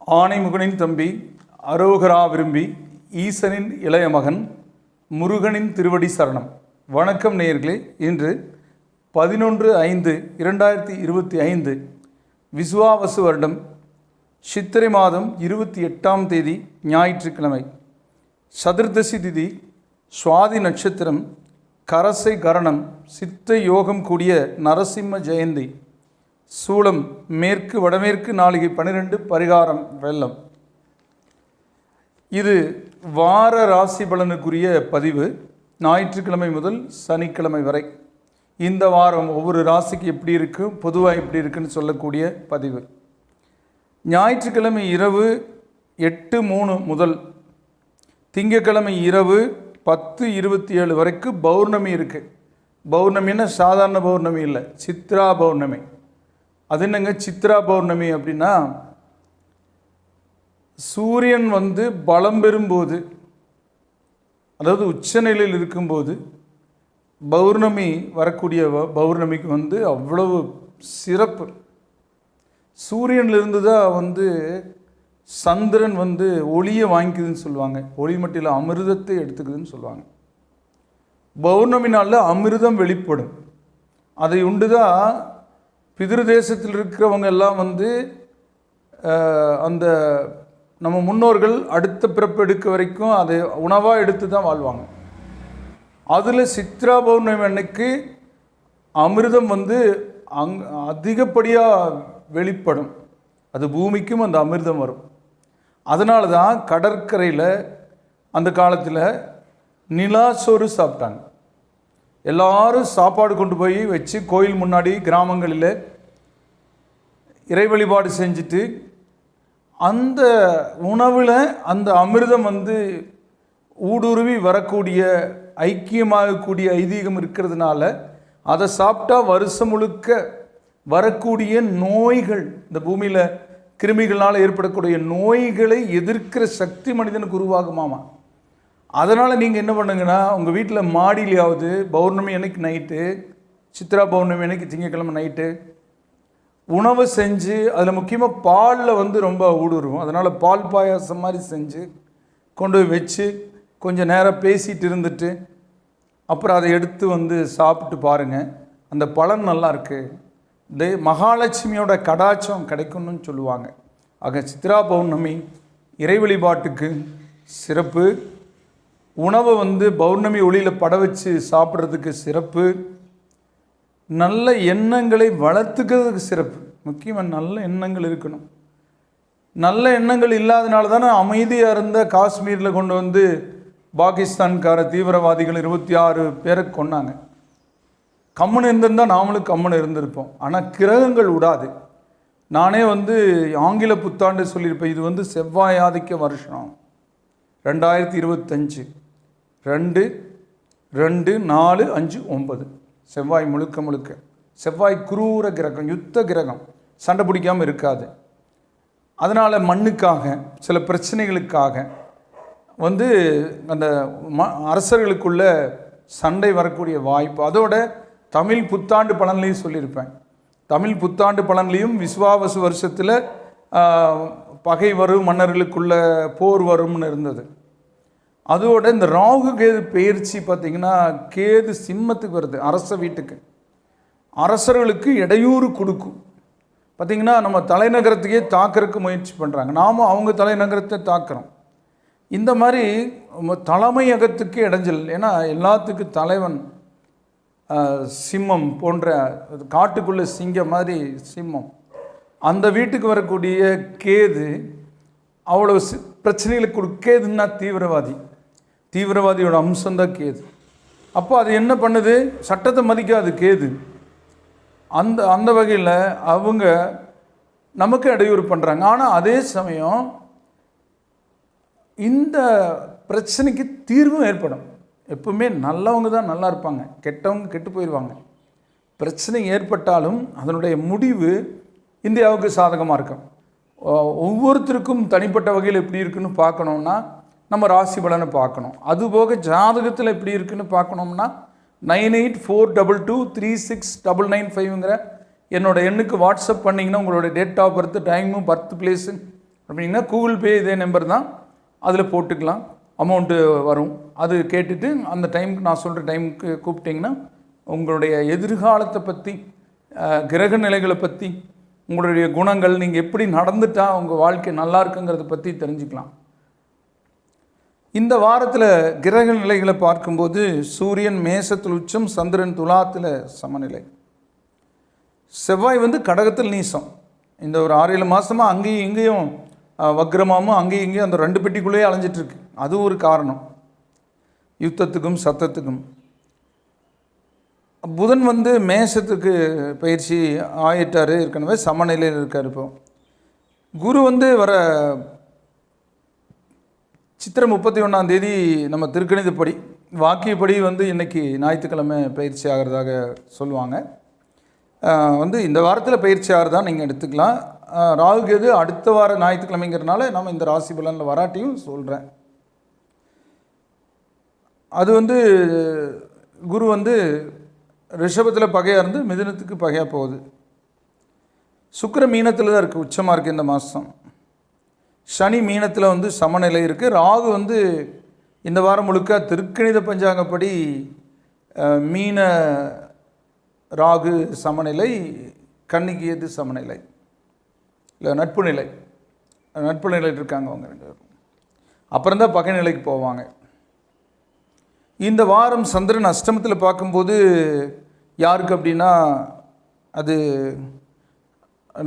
ஆனைமுகனின் தம்பி, அரோகரா விரும்பி, ஈசனின் இளைய மகன், முருகனின் திருவடி சரணம். வணக்கம் நேயர்களே. இன்று 11/5/2025 விசுவாவசு வருடம் சித்திரை மாதம் 28ஆம் தேதி ஞாயிற்றுக்கிழமை. சதுர்தசி திதி, சுவாதி நட்சத்திரம், கரசை கரணம், சித்த யோகம் கூடிய நரசிம்ம ஜெயந்தி. சூலம் மேற்கு வடமேற்கு நாளிகை 12, பரிகாரம் வெள்ளம். இது வார ராசி பலனுக்குரிய பதிவு. ஞாயிற்றுக்கிழமை முதல் சனிக்கிழமை வரை இந்த வாரம் ஒவ்வொரு ராசிக்கு எப்படி இருக்குது, பொதுவாக எப்படி இருக்குன்னு சொல்லக்கூடிய பதிவு. ஞாயிற்றுக்கிழமை இரவு 8:03 முதல் திங்கட்கிழமை இரவு 10:27 வரைக்கும் பௌர்ணமி இருக்குது. பௌர்ணமின்னா சாதாரண பௌர்ணமி இல்லை, சித்ரா பௌர்ணமி. அது என்னங்க சித்ரா பௌர்ணமி அப்படின்னா, சூரியன் பலம் பெறும்போது, அதாவது உச்சநிலையில் இருக்கும்போது பௌர்ணமி வரக்கூடிய பௌர்ணமிக்கு அவ்வளவு சிறப்பு. சூரியனிலிருந்து தான் சந்திரன் ஒளியை வாங்கிக்குதுன்னு சொல்லுவாங்க. ஒளி மட்டில் அமிர்தத்தை எடுத்துக்குதுன்னு சொல்லுவாங்க. பௌர்ணமி நாளில் அமிர்தம் வெளிப்படும். அதை உண்டு தான் பிதிரு தேசத்தில் இருக்கிறவங்க எல்லாம் அந்த நம்ம முன்னோர்கள் அடுத்த பிறப்பு எடுக்க வரைக்கும் அதை உணவாக எடுத்து தான் வாழ்வாங்க. அதில் சித்ரா பௌர்ணமி அன்னைக்கு அமிர்தம் அதிகப்படியாக வெளிப்படும். அது பூமிக்கும் அந்த அமிர்தம் வரும். அதனால தான் கடற்கரையில் அந்த காலத்தில் நிலாசோறு சாப்பிட்டாங்க. எல்லாரும் சாப்பாடு கொண்டு போய் வச்சு கோயில் முன்னாடி கிராமங்களில் இறை வழிபாடு செஞ்சுட்டு, அந்த உணவில் அந்த அமிர்தம் ஊடுருவி வரக்கூடிய ஐக்கியமாகக்கூடிய ஐதீகம் இருக்கிறதுனால அதை சாப்பிட்டா வருஷம் முழுக்க வரக்கூடிய நோய்கள், இந்த பூமியில் கிருமிகளால் ஏற்படக்கூடிய நோய்களை எதிர்க்கிற சக்தி மனிதனுக்கு உருவாகுமாமா. அதனால் நீங்கள் என்ன பண்ணுங்கன்னா, உங்கள் வீட்டில் மாடியிலையாவது பௌர்ணமி அன்னைக்கு நைட்டு, சித்ரா பௌர்ணமி அன்னைக்கு திங்கக்கிழமை நைட்டு உணவு செஞ்சு, அதில் முக்கியமாக பாலில் ரொம்ப ஊடுருவும். அதனால் பால் பாயாசம் மாதிரி செஞ்சு கொண்டு போய் வச்சு கொஞ்சம் நேரம் பேசிகிட்டு இருந்துட்டு அப்புறம் அதை எடுத்து சாப்பிட்டு பாருங்கள். அந்த பலன் நல்லா இருக்குது. மகாலட்சுமியோட கடாட்சம் கிடைக்கணும்னு சொல்லுவாங்க. ஆக சித்ரா பௌர்ணமி இறை வழிபாட்டுக்கு சிறப்பு. உணவை பௌர்ணமி ஒளியில் பட வச்சு சாப்பிட்றதுக்கு சிறப்பு. நல்ல எண்ணங்களை வளர்த்துக்கிறதுக்கு சிறப்பு. முக்கியமாக நல்ல எண்ணங்கள் இருக்கணும். நல்ல எண்ணங்கள் இல்லாதனால தானே அமைதியாக இருந்த காஷ்மீரில் கொண்டு பாகிஸ்தான்கார தீவிரவாதிகள் 26 பேரை கொன்னாங்க. கம்முன்னு இருந்திருந்தால் நாமளும் கம்முன்னு இருந்திருப்போம். ஆனால் கிரகங்கள் விடாது. நானே ஆங்கில புத்தாண்டு சொல்லியிருப்பேன். இது செவ்வாய் ஆதிக்க வருஷம் 2025 2/2/4/5/9 செவ்வாய் முழுக்க. செவ்வாய் குரூர கிரகம், யுத்த கிரகம், சண்டை பிடிக்காமல் இருக்காது. அதனால் மண்ணுக்காக, சில பிரச்சனைகளுக்காக அந்த அரசர்களுக்குள்ள சண்டை வரக்கூடிய வாய்ப்பு. அதோட தமிழ் புத்தாண்டு பலன்லையும் சொல்லியிருப்பேன். தமிழ் புத்தாண்டு பலன்லையும் விசுவாவசு வருஷத்தில் பகை வரும், மன்னர்களுக்குள்ள போர் வரும்னு இருந்தது. அதோட இந்த ராகு கேது பெயர்ச்சி பார்த்திங்கன்னா, கேது சிம்மத்துக்கு வருது, அரச வீட்டுக்கு. அரசர்களுக்கு இடையூறு கொடுக்கும். பார்த்திங்கன்னா நம்ம தலைநகரத்துக்கே தாக்கிறதுக்கு முயற்சி பண்ணுறாங்க, நாமும் அவங்க தலைநகரத்தை தாக்குறோம். இந்த மாதிரி தலைமையகத்துக்கு இடைஞ்சல். ஏன்னா எல்லாத்துக்கும் தலைவன் சிம்மம் போன்ற, காட்டுக்குள்ளே சிங்கம் மாதிரி சிம்மம். அந்த வீட்டுக்கு வரக்கூடிய கேது அவ்வளோ பிரச்சனைகளுக்கு கேதுன்னா தீவிரவாதியோட அம்சம்தான் கேது. அப்போ அது என்ன பண்ணுது, சட்டத்தை மதிக்காது கேது. அந்த வகையில் அவங்க நமக்கு இடையூறு பண்ணுறாங்க. ஆனால் அதே சமயம் இந்த பிரச்சனைக்கு தீர்வும் ஏற்படும். எப்பவுமே நல்லவங்க தான் நல்லா இருப்பாங்க, கெட்டவங்க கெட்டு போயிடுவாங்க. பிரச்சனை ஏற்பட்டாலும் அதனுடைய முடிவு இந்தியாவுக்கு சாதகமாக இருக்கும். ஒவ்வொருத்தருக்கும் தனிப்பட்ட வகையில் எப்படி இருக்குன்னு பார்க்கணுன்னா நம்ம ராசி பலனை பார்க்கணும். அதுபோக ஜாதகத்தில் எப்படி இருக்குன்னு பார்க்கணும்னா 9842236995ங்கிற என்னோடய எண்ணுக்கு வாட்ஸ்அப் பண்ணிங்கன்னா உங்களோட date of birth, time, birth place, அப்படின்னா கூகுள் பே இதே நம்பர் தான், அதில் போட்டுக்கலாம், அமௌண்ட்டு வரும். அது கேட்டுட்டு அந்த டைமுக்கு நான் சொல்கிற டைமுக்கு கூப்பிட்டிங்கன்னா உங்களுடைய எதிர்காலத்தை பற்றி, கிரக நிலைகளை பற்றி, உங்களுடைய குணங்கள், நீங்கள் எப்படி நடந்துட்டால் உங்கள் வாழ்க்கை நல்லா இருக்குங்கிறத பற்றி தெரிஞ்சுக்கலாம். இந்த வாரத்தில் கிரக நிலைகளை பார்க்கும்போது சூரியன் மேசத்தில் உச்சம், சந்திரன் துலாத்தில் சமநிலை, செவ்வாய் கடகத்தில் நீசம். இந்த ஒரு 6-7 மாதமாக அங்கேயும் இங்கேயும் வக்ரமாகவும் அங்கேயும் இங்கேயும் அந்த 2 பெட்டிக்குள்ளேயே அலைஞ்சிட்ருக்கு. அது ஒரு காரணம், யுத்தத்துக்கும் சத்தத்துக்கும். புதன் மேசத்துக்கு பயிற்சி ஆயிட்டார், ஏற்கனவே சமநிலையில் இருக்கார். இப்போ குரு வர சித்திரை 31ஆம் தேதி நம்ம திருக்கணிதப்படி வாக்கியப்படி இன்றைக்கி ஞாயிற்றுக்கிழமை பயிற்சி ஆகிறதாக சொல்லுவாங்க. இந்த வாரத்தில் பயிற்சி ஆகிறதா நீங்கள் எடுத்துக்கலாம். ராகு கேது அடுத்த வார ஞாயிற்றுக்கிழமைங்கிறதுனால நம்ம இந்த ராசி பலனில் வராட்டியும் சொல்கிறேன். அது குரு ரிஷபத்தில் பகையாக இருந்து மிதுனத்துக்கு பகையாக போகுது. சுக்கிர மீனத்தில் தான் இருக்குது, உச்சமாக இருக்குது இந்த மாதம். சனி மீனத்தில் சமநிலை இருக்குது. ராகு இந்த வாரம் முழுக்க திருக்கணித பஞ்சாங்கப்படி மீன ராகு சமநிலை, கன்னிக்கு எது சமநிலை இல்லை நட்பு நிலை, நட்பு நிலையில் இருக்காங்க அவங்க 2 பேரும். அப்புறம்தான் பகை நிலைக்கு போவாங்க. இந்த வாரம் சந்திரன் அஷ்டமத்தில் பார்க்கும்போது யாருக்கு அப்படின்னா அது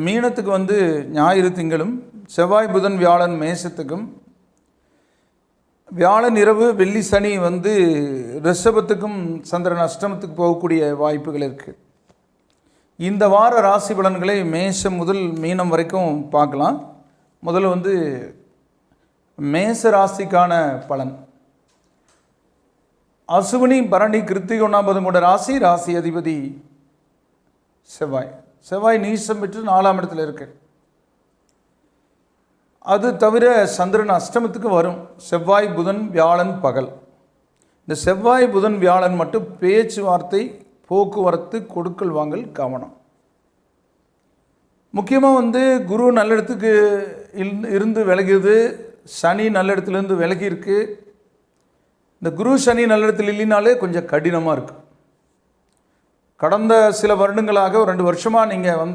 மீனத்துக்கு ஞாயிறு திங்களும், செவ்வாய் புதன் வியாழன் மேசத்துக்கும், வியாழன் இரவு வெள்ளி சனி ரிஷபத்துக்கும் சந்திரன் அஷ்டமத்துக்கு போகக்கூடிய வாய்ப்புகள் இருக்குது. இந்த வார ராசி பலன்களை மேஷம் முதல் மீனம் வரைக்கும் பார்க்கலாம். முதல்ல மேச ராசிக்கான பலன். அசுவினி பரணி கிருத்திகை 1ஆம் கூட ராசி, ராசி அதிபதி செவ்வாய். செவ்வாய் நீசம் பெற்று 4ஆம் இடத்துல இருக்கு. அது தவிர சந்திரன் அஷ்டமத்துக்கு வரும். செவ்வாய் புதன் வியாழன் பகல். இந்த செவ்வாய் புதன் வியாழன் மட்டும் பேச்சுவார்த்தை, போக்குவரத்து, கொடுக்கல் வாங்கல் கவனம். முக்கியமாக குரு நல்ல இடத்துக்கு இருந்து விலகிது, சனி நல்ல இடத்துலேருந்து விலகி இருக்கு. இந்த குரு சனி நல்ல இடத்துல இல்லைனாலே கொஞ்சம் கடினமாக இருக்குது. கடந்த சில வருடங்களாக ஒரு 2 வருஷமாக நீங்கள்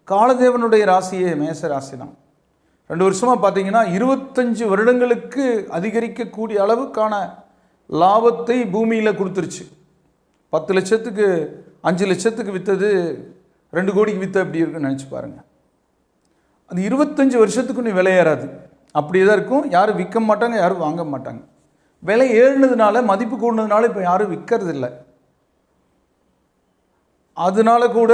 காலதேவனுடைய ராசியே மேச ராசி தான். 2 வருஷமாக பார்த்தீங்கன்னா 25 வருடங்களுக்கு அதிகரிக்கக்கூடிய அளவுக்கான லாபத்தை பூமியில் கொடுத்துருச்சு. 10 லட்சத்துக்கு 5 லட்சத்துக்கு விற்றது 2 கோடிக்கு விற்ற எப்படி இருக்குன்னு நினச்சி பாருங்கள். அது 25 வருஷத்துக்கு நீ விலையேறாது, அப்படியே தான் இருக்கும். யாரும் விற்க மாட்டாங்க, யாரும் வாங்க மாட்டாங்க. விலை ஏறினதுனால, மதிப்பு கூடினதுனால இப்போ யாரும் விற்கிறது இல்லை. அதனால கூட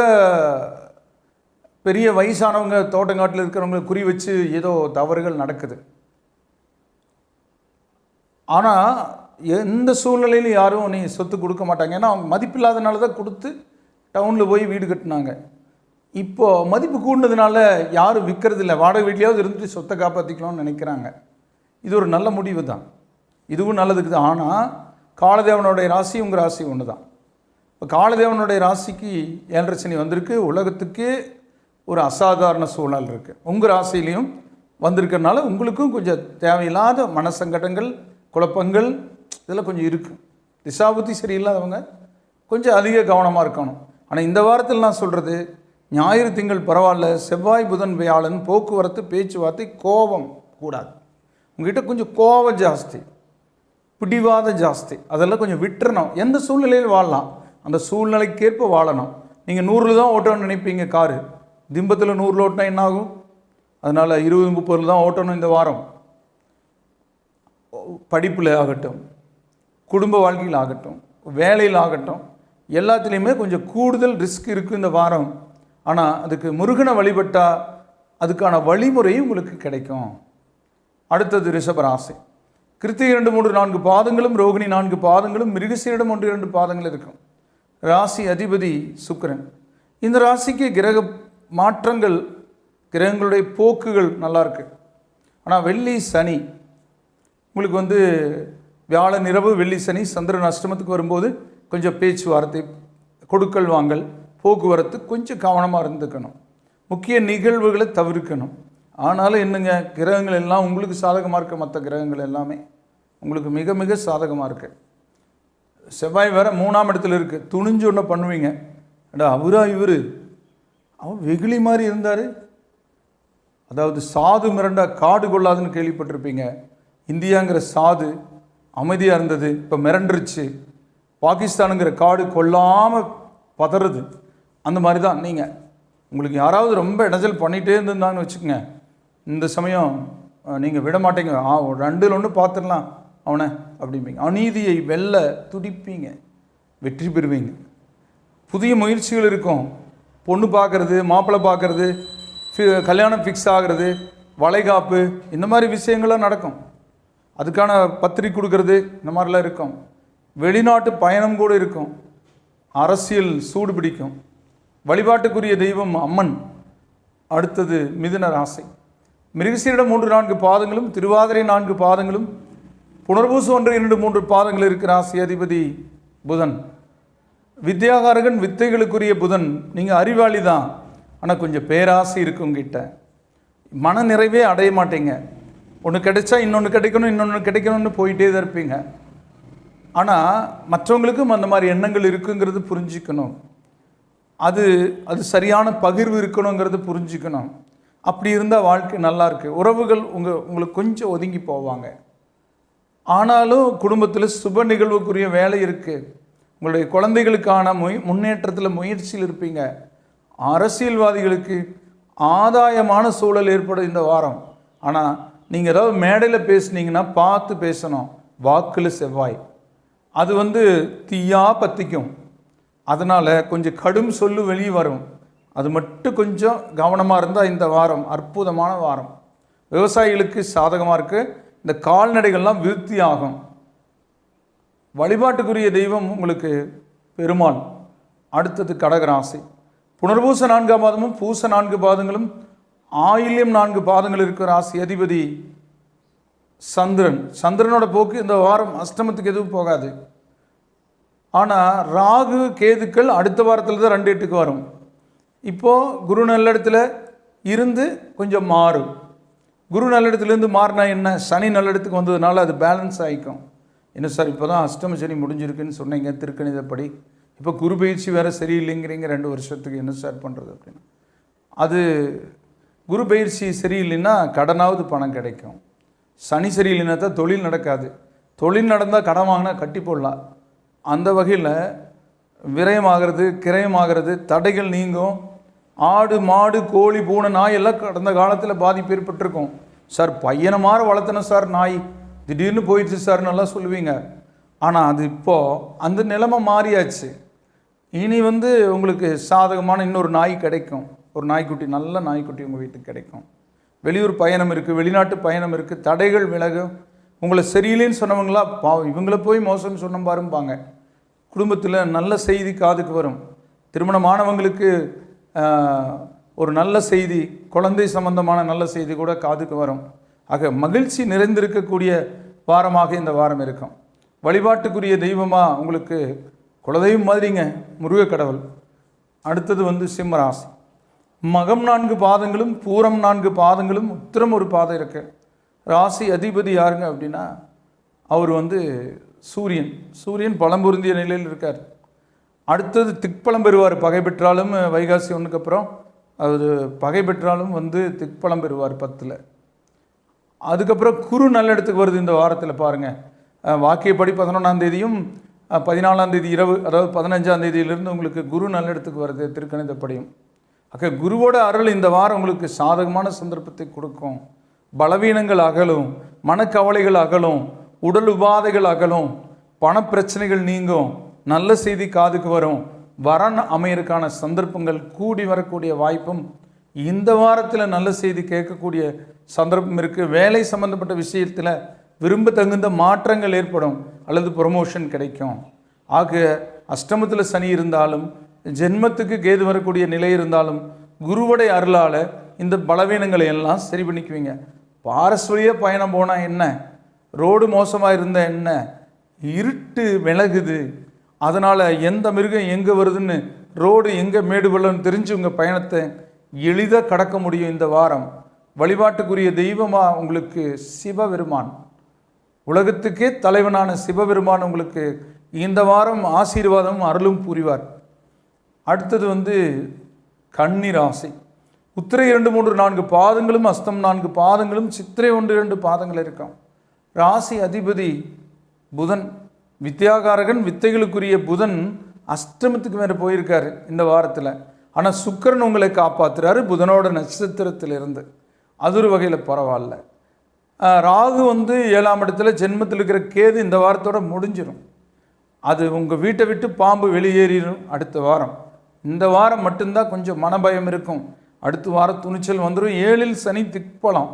பெரிய வயசானவங்க தோட்டங்காட்டில் இருக்கிறவங்க குறி வச்சு ஏதோ தவறுகள் நடக்குது. ஆனால் எந்த சூழ்நிலையிலும் யாரும் நீ சொத்து கொடுக்க மாட்டாங்க. ஏன்னா அவங்க மதிப்பு இல்லாதனால தான் கொடுத்து டவுனில் போய் வீடு கட்டினாங்க. இப்போது மதிப்பு கூடினதுனால யாரும் விற்கிறது இல்லை. வாடகை வீட்லையாவது இருந்துட்டு சொத்தை காப்பாற்றிக்கலாம்னு நினைக்கிறாங்க. இது ஒரு நல்ல முடிவு தான், இதுவும் நல்லதுக்கு தான். ஆனால் காலதேவனுடைய ராசி உங்கள் ராசி ஒன்று தான். இப்போ காலதேவனுடைய ராசிக்கு 7.5 சனி வந்திருக்கு. உலகத்துக்கே ஒரு அசாதாரண சூழல் இருக்குது. உங்கள் ராசிலையும் வந்திருக்கிறதுனால உங்களுக்கும் கொஞ்சம் தேவையில்லாத மனசங்கடங்கள், குழப்பங்கள் இதெல்லாம் கொஞ்சம் இருக்குது. திசாபுத்தி சரியில்லாதவங்க கொஞ்சம் அதிக கவனமாக இருக்கணும். ஆனால் இந்த வாரத்தில் நான் சொல்கிறது, ஞாயிறு திங்கள் பரவாயில்ல, செவ்வாய் புதன் வியாழன் போக்குவரத்து, பேச்சுவார்த்தை, கோபம் கூடாது. உங்கள்கிட்ட கொஞ்சம் கோபம் ஜாஸ்தி, பிடிவாதம் ஜாஸ்தி, அதெல்லாம் கொஞ்சம் விட்டுறணும். எந்த சூழ்நிலையில் வாழலாம், அந்த சூழ்நிலைக்கேற்ப வாழணும். நீங்கள் 100 தான் ஓட்டணும்னு நினைப்பீங்க, காரு திம்பத்தில் 100 ஓட்டினா என்ன ஆகும்? அதனால் 20-30 தான் ஓட்டணும். இந்த வாரம் படிப்பில் ஆகட்டும், குடும்ப வாழ்க்கையில் ஆகட்டும், வேலையில் ஆகட்டும், எல்லாத்துலேயுமே கொஞ்சம் கூடுதல் ரிஸ்க் இருக்குது இந்த வாரம். ஆனால் அதுக்கு முருகனை வழிபட்டால் அதுக்கான வழிமுறையும் உங்களுக்கு கிடைக்கும். அடுத்தது ரிஷபராசி. கிருத்திகை 2, 3, 4 பாதங்களும், ரோகிணி 4 பாதங்களும், மிருகசீரிடம் 1, 2 பாதங்கள் இருக்கும். ராசி அதிபதி சுக்கிரன். இந்த ராசிக்கு கிரக மாற்றங்கள், கிரகங்களுடைய போக்குகள் நல்லா இருக்கு. ஆனால் வெள்ளி சனி உங்களுக்கு வியாழன் இரவு வெள்ளி சனி சந்திரன் அஷ்டமத்துக்கு வரும்போது கொஞ்சம் பேச்சுவார்த்தை, கொடுக்கல் வாங்கல், போக்குவரத்து கொஞ்சம் கவனமாக இருந்துக்கணும். முக்கிய நிகழ்வுகளை தவிர்க்கணும். ஆனாலும் என்னங்க, கிரகங்கள் எல்லாம் உங்களுக்கு சாதகமாக இருக்க, மற்ற கிரகங்கள் எல்லாமே உங்களுக்கு மிக மிக சாதகமாக இருக்கு. செவ்வாய் வேற 3ஆம் இடத்துல இருக்குது. துணிஞ்சு ஒன்று பண்ணுவீங்க. அடா அவரா இவர், அவர் வெகுளி மாதிரி இருந்தார். அதாவது சாது மிரண்டா காடு கொள்ளாதுன்னு கேள்விப்பட்டிருப்பீங்க. இந்தியாங்கிற சாது அமைதியாக இருந்தது, இப்போ மிரண்டுருச்சு. பாகிஸ்தானுங்கிற காடு கொல்லாமல் பதறுது. அந்த மாதிரி தான் நீங்கள், உங்களுக்கு யாராவது ரொம்ப இடைஞ்சல் பண்ணிகிட்டே இருந்திருந்தாங்கன்னு வச்சுக்கோங்க, இந்த சமயம் நீங்கள் விட மாட்டீங்க. 2ல் 1 பார்த்துடலாம் அவனை அப்படிம்பீங்க. அநீதியை வெல்ல துடிப்பீங்க, வெற்றி பெறுவீங்க. புதிய முயற்சிகள் இருக்கும். பொண்ணு பார்க்குறது, மாப்பிள்ளை பார்க்குறது, கல்யாணம் ஃபிக்ஸ் ஆகிறது, வளைகாப்பு, இந்த மாதிரி விஷயங்கள்லாம் நடக்கும். அதுக்கான பத்திரிக்கை கொடுக்கறது, இந்த மாதிரிலாம் இருக்கும். வெளிநாட்டு பயணம் கூட இருக்கும். அரசியல் சூடு பிடிக்கும். வழிபாட்டுக்குரிய தெய்வம் அம்மன். அடுத்தது மிதுன ராசி. மிருகசீரிடம் 3-4 பாதங்களும், திருவாதிரை 4 பாதங்களும், புனர்பூசம் 1-2-3 பாதங்கள் இருக்கிற ராசி அதிபதி புதன். வித்யாகாரகன், வித்தைகளுக்குரிய புதன். நீங்கள் அறிவாளி தான், ஆனால் கொஞ்சம் பேராசை இருக்கும் கிட்ட. மன நிறைவே அடைய மாட்டீங்க. ஒன்று கிடைச்சா இன்னொன்று கிடைக்கணும், இன்னொன்று கிடைக்கணும்னு போயிட்டே தான் இருப்பீங்க. ஆனால் மற்றவங்களுக்கும் அந்த மாதிரி எண்ணங்கள் இருக்குங்கிறது புரிஞ்சிக்கணும். அது சரியான பகிர்வு இருக்கணுங்கிறது புரிஞ்சிக்கணும். அப்படி இருந்தால் வாழ்க்கை நல்லா இருக்கு. உறவுகள் உங்களுக்கு கொஞ்சம் ஒதுங்கி போவாங்க. ஆனாலும் குடும்பத்தில் சுப நிகழ்வுக்குரிய வேலை இருக்குது. உங்களுடைய குழந்தைகளுக்கான முன்னேற்றத்தில் முயற்சியில் இருப்பீங்க. அரசியல்வாதிகளுக்கு ஆதாயமான சூழல் ஏற்படும் இந்த வாரம். ஆனால் நீங்கள் ஏதாவது மேடையில் பேசுனீங்கன்னா பார்த்து பேசணும். வாக்கில் செவ்வாய், அது தீயா பற்றிக்கும். அதனால் கொஞ்சம் கடும் சொல்லு வெளியே வரும். அது மட்டும் கொஞ்சம் கவனமாக இருந்தால் இந்த வாரம் அற்புதமான வாரம். விவசாயிகளுக்கு சாதகமாக இருக்குது. இந்த கால்நடைகள்லாம் விருத்தி ஆகும். வழிபாட்டுக்குரிய தெய்வம் உங்களுக்கு பெருமாள். அடுத்தது கடகராசி. புனர்பூச 4ஆம் பாதமும், பூச 4 பாதங்களும், ஆயில்யம் 4 பாதங்கள் இருக்கிற ராசி அதிபதி சந்திரன். சந்திரனோட போக்கு இந்த வாரம் அஷ்டமத்துக்கு எதுவும் போகாது. ஆனால் ராகு கேதுக்கள் அடுத்த வாரத்தில் தான் 2-8க்கு வரும். இப்போது குரு நல்லிடத்தில் இருந்து கொஞ்சம் மாறும். குரு நல்லிடத்துலேருந்து மாறினா என்ன, சனி நல்லிடத்துக்கு வந்ததுனால அது பேலன்ஸ் ஆகிக்கும். என்ன சார் இப்போ தான் அஷ்டம சனி முடிஞ்சிருக்குன்னு சொன்னீங்க திருக்கணிதப்படி, இப்போ குரு பயிற்சி வேறு சரியில்லைங்கிறீங்க 2 வருஷத்துக்கு, என்ன சார் பண்ணுறது அப்படின்னு. அது குரு பயிற்சி சரியில்லைன்னா கடனாவது பணம் கிடைக்கும். சனி சரியில்லைன்னா தான் தொழில் நடக்காது. தொழில் நடந்தால் கடன் வாங்கினா கட்டி போடலாம். அந்த வகையில் விரயமாகிறது, கிரயமாகிறது, தடைகள் நீங்கும். ஆடு மாடு கோழி பூனை நாய் எல்லாம் கடந்த காலத்தில் பாதிப்பு ஏற்பட்டிருக்கும். சார் பையனை மாற வளர்த்தன சார் நாய், திடீர்னு போயிடுச்சு சார் நல்லா சொல்லுவீங்க. ஆனால் அது இப்போது அந்த நிலைமை மாறியாச்சு. இனி உங்களுக்கு சாதகமான இன்னொரு நாய் கிடைக்கும். ஒரு நாய்க்குட்டி, நல்ல நாய்க்குட்டி உங்கள் வீட்டுக்கு கிடைக்கும். வெளியூர் பயணம் இருக்குது, வெளிநாட்டு பயணம் இருக்குது, தடைகள் விலகும். உங்களை சரியில்லைன்னு சொன்னவங்களா இவங்கள போய் மோசம்னு சொன்ன பாரும்பாங்க. குடும்பத்தில் நல்ல செய்தி காதுக்கு வரும். திருமணமானவங்களுக்கு ஒரு நல்ல செய்தி, குழந்தை சம்பந்தமான நல்ல செய்தி கூட காதுக்கு வரும். ஆக மகிழ்ச்சி நிறைந்திருக்கக்கூடிய வாரமாக இந்த வாரம் இருக்கும். வழிபாட்டுக்குரிய தெய்வமாக உங்களுக்கு குலதெய்வம் மாதிரிங்க முருகக்கடவுள். அடுத்தது சிம்மராசி. மகம் 4 பாதங்களும், பூரம் 4 பாதங்களும், உத்திரம் ஒரு பாதம் இருக்கு. ராசி அதிபதி யாருங்க அப்படின்னா அவர் சூரியன். சூரியன் பலம் பொருந்திய நிலையில் இருக்கார். அடுத்தது திக்பலம் பெறுவார். பகை பெற்றாலும் வைகாசி 1க்கு அப்புறம் அவர் பகை பெற்றாலும் திக்பலம் பெறுவார் 10ல். அதுக்கப்புறம் குரு நல்ல இடத்துக்கு வருது இந்த வாரத்தில் பாருங்கள். வாக்கியப்படி 11ஆம் தேதியும் 14ஆம் தேதி இரவு, அதாவது 15ஆம் தேதியிலிருந்து உங்களுக்கு குரு நல்ல இடத்துக்கு வருது திருக்கணிதப்படியும். குருவோட அருள் இந்த வாரம் உங்களுக்கு சாதகமான சந்தர்ப்பத்தை கொடுக்கும். பலவீனங்கள் அகலும், மனக்கவலைகள் அகலும், உடல் உபாதைகள் அகலும், பணப்பிரச்சனைகள் நீங்கும், நல்ல செய்தி காதுக்கு வரும், வரன் அமையறதுக்கான சந்தர்ப்பங்கள் கூடி வரக்கூடிய வாய்ப்பும் இந்த வாரத்தில் நல்ல செய்தி கேட்கக்கூடிய சந்தர்ப்பம் இருக்குது. வேலை சம்பந்தப்பட்ட விஷயத்தில் விரும்ப தகுந்த மாற்றங்கள் ஏற்படும் அல்லது ப்ரொமோஷன் கிடைக்கும். ஆக அஷ்டமத்தில் சனி இருந்தாலும், ஜென்மத்துக்கு கேது வரக்கூடிய நிலை இருந்தாலும், குருவுடைய அருளால் இந்த பலவீனங்களை எல்லாம் சரி பண்ணிக்குவீங்க. பாரஸ்வரிய பயணம் போனால் என்ன, ரோடு மோசமாக இருந்தால் என்ன, இருட்டு விலகுது. அதனால் எந்த மிருகம் எங்கே வருதுன்னு, ரோடு எங்கே மேடு பள்ளம்னு தெரிஞ்சு உங்கள் பயணத்தை எளிதாக கடக்க முடியும். இந்த வாரம் வழிபாட்டுக்குரிய தெய்வமாக உங்களுக்கு சிவபெருமான், உலகத்துக்கே தலைவனான சிவபெருமான் உங்களுக்கு இந்த வாரம் ஆசீர்வாதம் அருளும் புரிவார். அடுத்தது கன்னி ராசி. உத்திரை 2, 3, 4 பாதங்களும், அஸ்தம் 4 பாதங்களும், சித்திரை 1, 2 பாதங்கள் இருக்கும். ராசி அதிபதி புதன், வித்யாகாரகன், வித்தைகளுக்குரிய புதன் அஷ்டமத்துக்கு மேலே போயிருக்காரு இந்த வாரத்தில். ஆனால் சுக்கிரன் உங்களை காப்பாற்றுறாரு புதனோட நட்சத்திரத்திலிருந்து. அது ஒரு வகையில் பரவாயில்ல. ராகு 7ஆம் இடத்துல ஜென்மத்தில் இருக்கிற கேது இந்த வாரத்தோட முடிஞ்சிடும். அது உங்கள் வீட்டை விட்டு பாம்பு வெளியேறிடும் அடுத்த வாரம். இந்த வாரம் மட்டும்தான் கொஞ்சம் மனபயம் இருக்கும். அடுத்த வாரம் துணிச்சல் வந்துடும். 7இல் சனி திக்பலம்,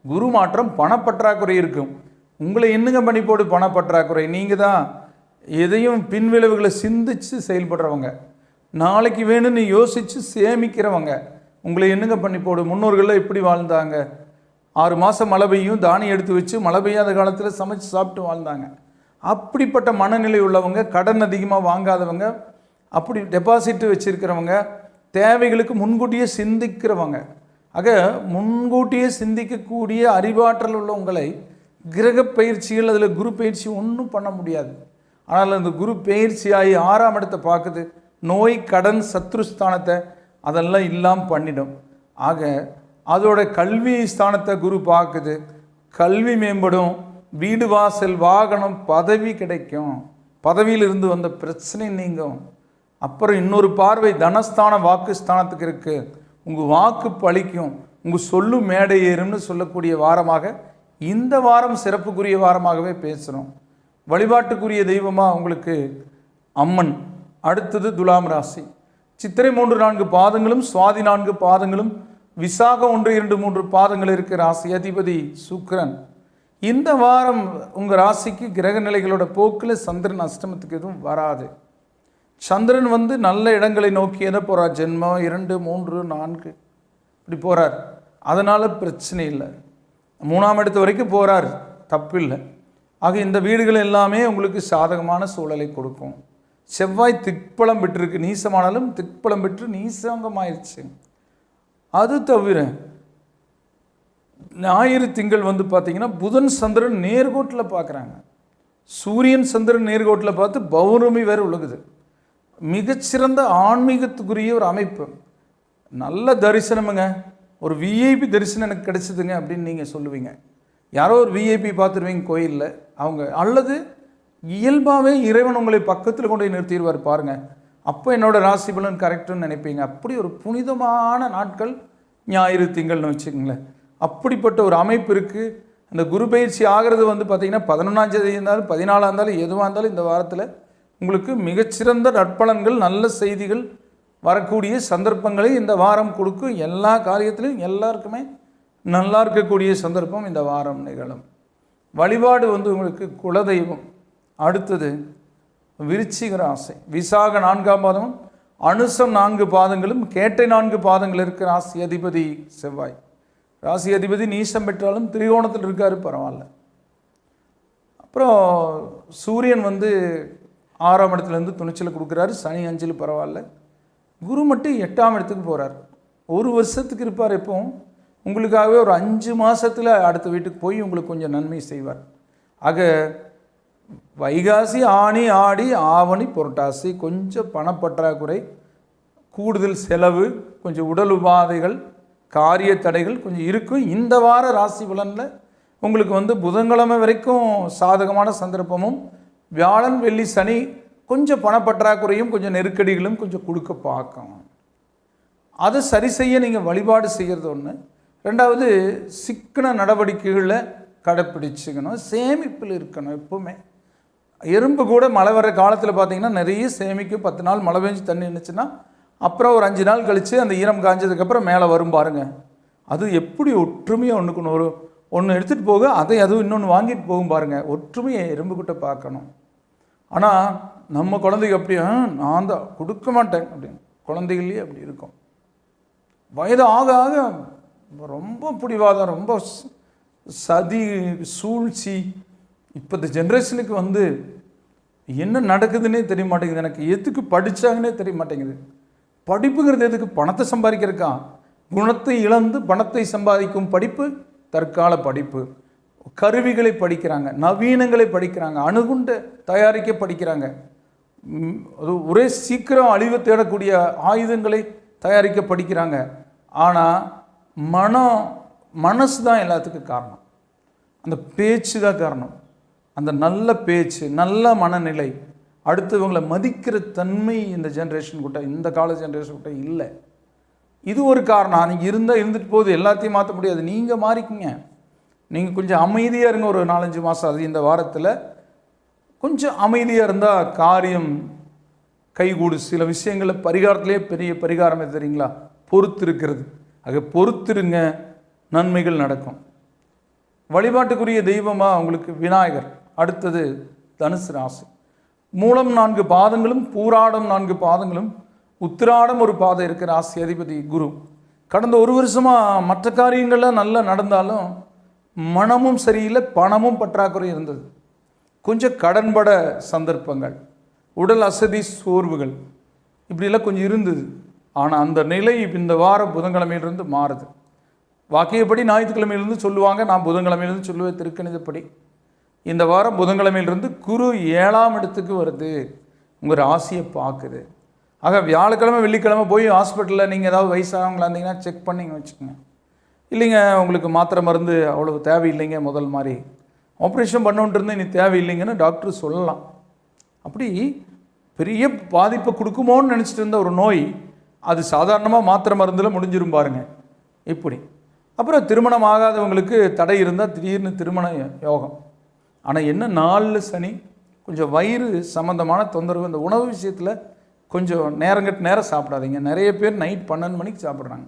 குரு மாற்றம், பணப்பற்றாக்குறை இருக்கும். உங்களை என்னங்க பண்ணி போடு பணப்பற்றாக்குறை? நீங்கள் தான் எதையும் பின்விளைவுகளை சிந்திச்சு செயல்படுறவங்க, நாளைக்கு வேணும்னு யோசித்து சேமிக்கிறவங்க. உங்களை என்னங்க பண்ணி போடு? முன்னோர்கள்லாம் எப்படி வாழ்ந்தாங்க? 6 மாதம் மழை பெய்யும், தானியம் எடுத்து வச்சு மழை பெய்யாத காலத்தில் சமைச்சு சாப்பிட்டு வாழ்ந்தாங்க. அப்படிப்பட்ட மனநிலை உள்ளவங்க, கடன் அதிகமாக வாங்காதவங்க, அப்படி டெபாசிட் வச்சுருக்கிறவங்க, தேவைகளுக்கு முன்கூட்டியே சிந்திக்கிறவங்க. ஆக முன்கூட்டியே சிந்திக்கக்கூடிய அறிவாற்றல் உள்ள உங்களை கிரக பயிற்சிகள், அதில் குரு பயிற்சி ஒன்றும் பண்ண முடியாது. ஆனால் அந்த குரு பயிற்சியாகி 6ஆம் இடத்தை பார்க்குது, நோய், கடன், சத்ருஸ்தானத்தை அதெல்லாம் இல்லாமல் பண்ணிடும். ஆக அதோட கல்வி ஸ்தானத்தை குரு பார்க்குது, கல்வி மேம்படும், வீடு வாசல் வாகனம் பதவி கிடைக்கும், பதவியிலிருந்து வந்த பிரச்சனை நீங்கும். அப்புறம் இன்னொரு பார்வை தனஸ்தான வாக்கு ஸ்தானத்துக்கு இருக்குது, உங்கள் வாக்கு பழிக்கும், உங்கள் சொல்லு மேடை ஏறும்னு சொல்லக்கூடிய வாரமாக இந்த வாரம் சிறப்புக்குரிய வாரமாகவே பேசுகிறோம். வழிபாட்டுக்குரிய தெய்வமாக உங்களுக்கு அம்மன். அடுத்தது துலாம் ராசி. சித்திரை 3, 4 பாதங்களும், சுவாதி 4 பாதங்களும், விசாகம் 1, 2, 3 பாதங்கள் இருக்கிற ராசி அதிபதி சுக்கிரன். இந்த வாரம் உங்கள் ராசிக்கு கிரக நிலைகளோட போக்கில் சந்திரன் அஷ்டமத்துக்கு எதுவும் வராது. சந்திரன் நல்ல இடங்களை நோக்கி எதை போகிறார்? ஜென்மம் 2, 3, 4 இப்படி போகிறார். அதனால் பிரச்சனை இல்லை. 3ஆம் இடத்து வரைக்கும் போகிறார், தப்பில்லை. ஆக இந்த வீடுகள் எல்லாமே உங்களுக்கு சாதகமான சூழலை கொடுக்கும். செவ்வாய் திக்பலம் பெற்றிருக்கு, நீசமானாலும் திக்பலம் பெற்று நீசங்கமாயிருச்சு. அது தவிர ஞாயிறு திங்கள் பார்த்திங்கன்னா புதன் சந்திரன் நேர்கோட்டில் பார்க்குறாங்க, சூரியன் சந்திரன் நேர்கோட்டில் பார்த்து பௌர்ணமி வேறு உலகுது. மிகச்சிறந்த ஆன்மீகத்துக்குரிய ஒரு அமைப்பு. நல்ல தரிசனமுங்க, ஒரு விஐபி தரிசனம் எனக்கு கிடைச்சிதுங்க அப்படின்னு நீங்கள் சொல்லுவீங்க. யாரோ ஒரு விஐபி பார்த்துருவீங்க கோயிலில் அவங்க, அல்லது இயல்பாகவே இறைவன் உங்களை பக்கத்தில் கொண்டு போய் நிறுத்திடுவார் பாருங்கள், அப்போ என்னோடய ராசி பலன் கரெக்டுன்னு நினைப்பீங்க. அப்படி ஒரு புனிதமான நாட்கள் ஞாயிறு திங்கள்னு வச்சுக்கோங்களேன். அப்படிப்பட்ட ஒரு அமைப்பு இருக்குது. அந்த குரு பயிற்சி ஆகிறது பார்த்திங்கன்னா 11ஆம் தேதி இருந்தாலும் 14ஆம் இருந்தாலும் எதுவாக இருந்தாலும் இந்த வாரத்தில் உங்களுக்கு மிகச்சிறந்த நற்பலன்கள், நல்ல செய்திகள் வரக்கூடிய சந்தர்ப்பங்களை இந்த வாரம் கொடுக்கும். எல்லா காரியத்திலையும் எல்லாருக்குமே நல்லா இருக்கக்கூடிய சந்தர்ப்பம் இந்த வாரம் நிகழும். வழிபாடு உங்களுக்கு குலதெய்வம். அடுத்தது விருச்சிக ராசி. விசாக 4ஆம் பாதமும், அனுசம் 4 பாதங்களும், கேட்டை 4 பாதங்கள் இருக்கிற ராசி அதிபதி செவ்வாய். ராசி அதிபதி நீசம் பெற்றாலும் திரிகோணத்தில் இருக்காரு, பரவாயில்ல. அப்புறம் சூரியன் 6ஆம் இடத்துலேருந்து துணிச்சல் கொடுக்குறாரு, சனி 5இல் பரவாயில்ல. குரு மட்டும் 8ஆம் இடத்துக்கு போகிறார். 1 வருஷத்துக்கு இருப்பார். எப்போவும் உங்களுக்காகவே ஒரு 5 மாதத்தில் அடுத்த வீட்டுக்கு போய் உங்களுக்கு கொஞ்சம் நன்மை செய்வார். ஆக வைகாசி, ஆனி, ஆடி, ஆவணி, புரட்டாசி கொஞ்சம் பணப்பற்றாக்குறை, கூடுதல் செலவு, கொஞ்சம் உடல் உபாதைகள், காரிய தடைகள் கொஞ்சம் இருக்கும். இந்த வார ராசி பலனில் உங்களுக்கு புதன்கிழமை வரைக்கும் சாதகமான சந்தர்ப்பமும், வியாழன், வெள்ளி, சனி கொஞ்சம் பணப்பற்றாக்குறையும் கொஞ்சம் நெருக்கடிகளும் கொஞ்சம் கொடுக்க பார்க்கணும். அதை சரி செய்ய நீங்கள் வழிபாடு செய்கிறது ஒன்று. ரெண்டாவது, சிக்கன நடவடிக்கைகளை கடைப்பிடிச்சிக்கணும், சேமிப்பில் இருக்கணும். எப்போவுமே எறும்பு கூட மழை வர்ற காலத்தில் பார்த்திங்கன்னா நிறைய சேமிக்கும். 10 நாள் மழை பெஞ்சு தண்ணி இருந்துச்சுன்னா அப்புறம் ஒரு 5 நாள் கழித்து அந்த ஈரம் காஞ்சதுக்கப்புறம் மேலே வரும் பாருங்கள். அது எப்படி ஒற்றுமையாக ஒன்றுக்கு ஒன்று எடுத்துகிட்டு போக அதை அதுவும் இன்னொன்று வாங்கிட்டு போகும் பாருங்கள். ஒற்றுமையை எறும்புக்கிட்ட பார்க்கணும். ஆனால் நம்ம குழந்தைக்கு அப்படியே நான் தான் கொடுக்க மாட்டேன் அப்படின்னு குழந்தைகள்லேயே அப்படி இருக்கும். வயது ஆக ஆக ரொம்ப பிடிவாதம், ரொம்ப சதி, சூழ்ச்சி. இப்போ இந்த ஜென்ரேஷனுக்கு என்ன நடக்குதுன்னே தெரிய மாட்டேங்குது. எனக்கு எதுக்கு படித்தாங்கன்னே தெரிய மாட்டேங்குது. படிப்புங்கிறது எதுக்கு? பணத்தை சம்பாதிக்கிறக்கா? குணத்தை இழந்து பணத்தை சம்பாதிக்கும் படிப்பு தற்கால படிப்பு. கருவிகளை படிக்கிறாங்க, நவீனங்களை படிக்கிறாங்க, அணுகுண்டு தயாரிக்க படிக்கிறாங்க, அது ஒரே சீக்கிரம் அழிவை தேடக்கூடிய ஆயுதங்களை தயாரிக்க படிக்கிறாங்க. ஆனால் மனசு தான் எல்லாத்துக்கும் காரணம். அந்த பேச்சு தான் காரணம். அந்த நல்ல பேச்சு, நல்ல மனநிலை, அடுத்தவங்களை மதிக்கிற தன்மை இந்த ஜென்ரேஷன் கிட்ட, இந்த கால ஜென்ரேஷன் கிட்ட இல்லை. இது ஒரு காரணம். நீங்கள் இருந்துட்டு போகுது, எல்லாத்தையும் மாற்ற முடியாது. நீங்கள் மாறிக்குங்க. நீங்கள் கொஞ்சம் அமைதியாக இருங்க ஒரு 4-5 மாதம். அது இந்த வாரத்தில் கொஞ்சம் அமைதியாக இருந்தால் காரியம் கைகூடு. சில விஷயங்களில் பரிகாரத்திலே பெரிய பரிகாரம் எது தெரியுங்களா? பொறுத்து இருக்கிறது. ஆக பொறுத்திருங்க, நன்மைகள் நடக்கும். வழிபாட்டுக்குரிய தெய்வமாக உங்களுக்கு விநாயகர். அடுத்தது தனுசு ராசி. மூலம் 4 பாதங்களும், பூராடம் 4 பாதங்களும், உத்திராடம் ஒரு பாதம் இருக்கிற ராசி அதிபதி குரு. கடந்த 1 வருஷமாக மற்ற காரியங்கள்லாம் நல்லா நடந்தாலும் மனமும் சரியில்லை, பணமும் பற்றாக்குறை இருந்தது. கொஞ்சம் கடன்பட சந்தர்ப்பங்கள், உடல் அசதி, சோர்வுகள், இப்படிலாம் கொஞ்சம் இருந்தது. ஆனால் அந்த நிலை இந்த வாரம் புதன்கிழமையிலிருந்து மாறுது. வாக்கியப்படி ஞாயிற்றுக்கிழமையிலிருந்து சொல்லுவாங்க, நான் புதன்கிழமையிலிருந்து சொல்லுவேன் திருக்கணிதப்படி. இந்த வாரம் புதன்கிழமையிலிருந்து குரு 7ஆம் இடத்துக்கு வருது, உங்கள் ராசியை பார்க்குது. ஆக வியாழக்கிழமை வெள்ளிக்கிழமை போய் ஹாஸ்பிட்டலில் நீங்கள் ஏதாவது வயசானவங்களா இருந்தீங்கன்னா செக் பண்ணிங்க வச்சுக்கோங்க. இல்லைங்க உங்களுக்கு மாத்திரை மருந்து அவ்வளோ தேவையில்லைங்க, முதல் மாதிரி ஆப்ரேஷன் பண்ணோன்ட்டு இருந்து இனி தேவையில்லைங்கன்னு டாக்டர் சொல்லலாம். அப்படி பெரிய பாதிப்பை கொடுக்குமோன்னு நினச்சிட்டு இருந்த ஒரு நோய் அது சாதாரணமாக மாத்திரை மருந்தில் முடிஞ்சிரும் பாருங்க. இப்படி அப்புறம் திருமணம் ஆகாதவங்களுக்கு தடை இருந்தால் திடீர்னு திருமண யோகம். ஆனால் என்ன, 4 சனி, கொஞ்சம் வயிறு சம்மந்தமான தொந்தரவு. இந்த உணவு விஷயத்தில் கொஞ்சம் நேரம் சாப்பிடாதீங்க. நிறைய பேர் நைட் 12 மணிக்கு சாப்பிட்றாங்க.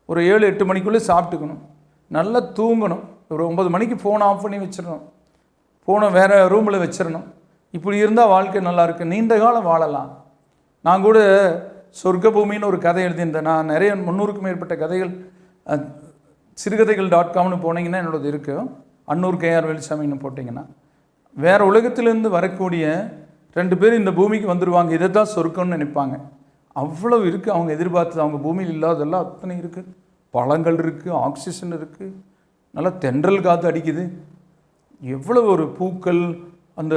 ஒரு 7-8 மணிக்குள்ளே சாப்பிட்டுக்கணும். நல்லா தூங்கணும். ஒரு 9 மணிக்கு ஃபோனை ஆஃப் பண்ணி வச்சிடணும், ஃபோனை வேறு ரூமில் வச்சிடணும். இப்படி இருந்தால் வாழ்க்கை நல்லாயிருக்கு, நீண்ட காலம் வாழலாம். நான் கூட சொர்க்க பூமின்னு ஒரு கதை எழுதியிருந்தேன். நான் நிறைய 300க்கும் மேற்பட்ட கதைகள் சிறுகதைகள்.comனு போனீங்கன்னா என்னோடது இருக்குது. அன்னூர் கேஆர் வேலுசாமின்னு போட்டிங்கன்னா வேறு உலகத்திலேருந்து வரக்கூடிய 2 பேர் இந்த பூமிக்கு வந்துடுவாங்க. இதை தான் சொர்க்கம்னு நினைப்பாங்க. அவ்வளோ இருக்குது அவங்க எதிர்பார்த்தது. அவங்க பூமியில் இல்லாதெல்லாம் அத்தனை இருக்குது. பழங்கள் இருக்குது, ஆக்சிஜன் இருக்குது, நல்லா தென்றல் காற்று அடிக்குது, எவ்வளோ ஒரு பூக்கள், அந்த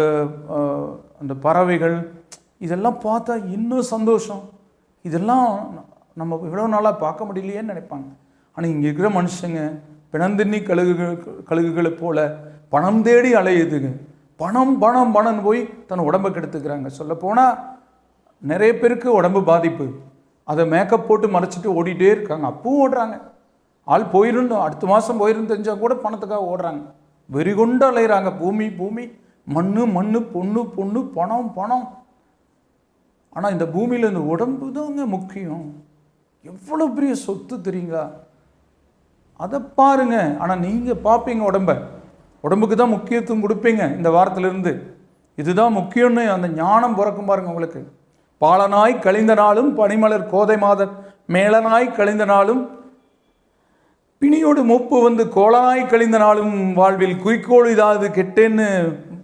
அந்த பறவைகள், இதெல்லாம் பார்த்தா இன்னும் சந்தோஷம். இதெல்லாம் நம்ம இவ்வளோ நாளாக பார்க்க முடியலையேன்னு நினைப்பாங்க. ஆனால் இங்கே இருக்கிற மனுஷங்க பிணந்தின்னி கழுகுகளை போல் பணம் தேடி அலையுதுங்க. பணம் பணம் பணம்னு போய் தன் உடம்பை கெடுத்துக்கிறாங்க. சொல்லப்போனால் நிறைய பேருக்கு உடம்பு பாதிப்பு, அதை மேக்கப் போட்டு மறைச்சிட்டு ஓடிட்டே இருக்காங்க. அப்பவும் ஓடுறாங்க. ஆள் போயிருந்தோம், அடுத்த மாதம் போயிருந்து தெரிஞ்சால் கூட பணத்துக்காக ஓடுறாங்க. வெறிகொண்டு அலைகிறாங்க. பூமி பூமி, மண்ணு மண்ணு, பொண்ணு பொண்ணு, பணம் பணம். ஆனால் இந்த பூமியில் இந்த உடம்பு தாங்க முக்கியம். எவ்வளோ பெரிய சொத்து தெரியுங்களா? அதை பாருங்க. ஆனால் நீங்கள் பார்ப்பீங்க உடம்புக்கு தான் முக்கியத்துவம் கொடுப்பீங்க. இந்த வாரத்திலிருந்து இதுதான் முக்கியம்னு அந்த ஞானம் பிறக்கும் பாருங்க உங்களுக்கு. பாலனாய் கழிந்த நாளும் பனிமலர் கோதை மாதர் மேலனாய் கழிந்த நாளும் பிணியோடு மூப்பு வந்து கோலனாய் கழிந்த நாளும் வாழ்வில் குறிக்கோள் இதாவது கெட்டேன்னு